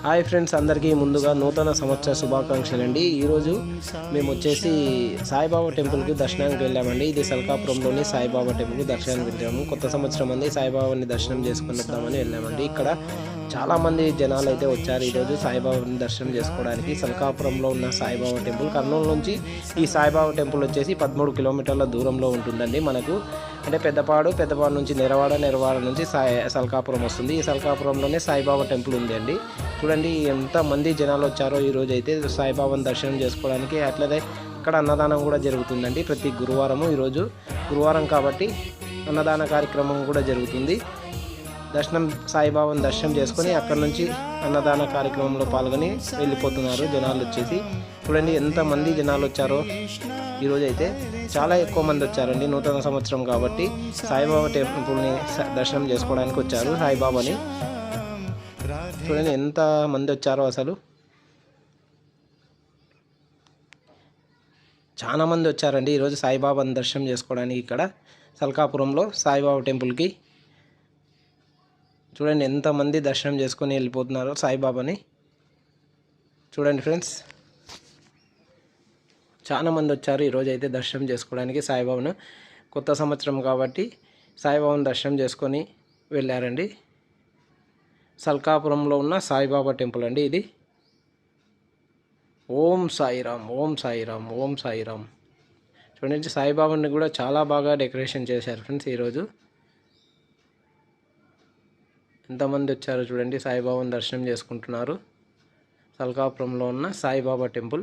Hi friends, అందరికీ ముందుగా నూతన సంవత్సర శుభాకాంక్షలు అండి. ఈరోజు మేము వచ్చేసి సాయిబాబా టెంపుల్కి దర్శనానికి వెళ్ళామండి. ఇది సల్కాపురంలోని సాయిబాబా టెంపుల్కి దర్శనానికి వెళ్ళాము. కొత్త సంవత్సరం అంది సాయిబాబాని దర్శనం చేసుకుని వద్దామని వెళ్ళామండి. ఇక్కడ చాలామంది జనాలు అయితే వచ్చారు ఈరోజు సాయిబాబాని దర్శనం చేసుకోవడానికి. సల్కాపురంలో ఉన్న సాయిబాబా టెంపుల్ కర్నూలు నుంచి ఈ సాయిబాబా టెంపుల్ వచ్చేసి 13 కిలోమీటర్ల దూరంలో ఉంటుందండి. మనకు అంటే పెద్దపాడు నుంచి నెరవాడ నుంచి సల్కాపురం వస్తుంది. ఈ సల్కాపురంలోనే సాయిబాబా టెంపుల్ ఉంది అండి. చూడండి ఎంత మంది జనాలు వచ్చారో ఈరోజు అయితే సాయిబాబాని దర్శనం చేసుకోవడానికి. అట్లనే ఇక్కడ అన్నదానం కూడా జరుగుతుందండి ప్రతి గురువారము. ఈరోజు గురువారం కాబట్టి అన్నదాన కార్యక్రమం కూడా జరుగుతుంది. సాయిబాబాని దర్శనం చేసుకొని అక్కడ నుంచి అన్నదాన కార్యక్రమంలో పాల్గొని వెళ్ళిపోతున్నారు జనాలు వచ్చేసి. చూడండి ఎంతమంది జనాలు వచ్చారో ఈరోజు అయితే చాలా ఎక్కువ మంది వచ్చారండి. నూతన సంవత్సరం కాబట్టి సాయిబాబా టెంపుల్ని దర్శనం చేసుకోవడానికి వచ్చారు సాయిబాబాని. చూడండి ఎంత మంది వచ్చారో, అసలు చాలా మంది వచ్చారండి ఈరోజు సాయిబాబాని దర్శనం చేసుకోవడానికి ఇక్కడ సల్కాపురంలో సాయిబాబా టెంపుల్కి. చూడండి ఎంతమంది దర్శనం చేసుకొని వెళ్ళిపోతున్నారు సాయిబాబాని. చూడండి ఫ్రెండ్స్, చాలా మంది వచ్చారు ఈరోజు అయితే దర్శనం చేసుకోవడానికి సాయిబాబాను. కొత్త సంవత్సరం కాబట్టి సాయిబాబాను దర్శనం చేసుకొని వెళ్ళారండి. సల్కాపురంలో ఉన్న సాయిబాబా టెంపుల్ అండి ఇది. ఓం సాయిరామ్, ఓం సాయిరామ్, ఓం సాయిరామ్. చూడండి సాయిబాబాని కూడా చాలా బాగా డెకరేషన్ చేశారు ఫ్రెండ్స్. ఈరోజు ఎంతమంది వచ్చారో చూడండి, సాయిబాబాని దర్శనం చేసుకుంటున్నారు. సల్కాపురంలో ఉన్న సాయిబాబా టెంపుల్.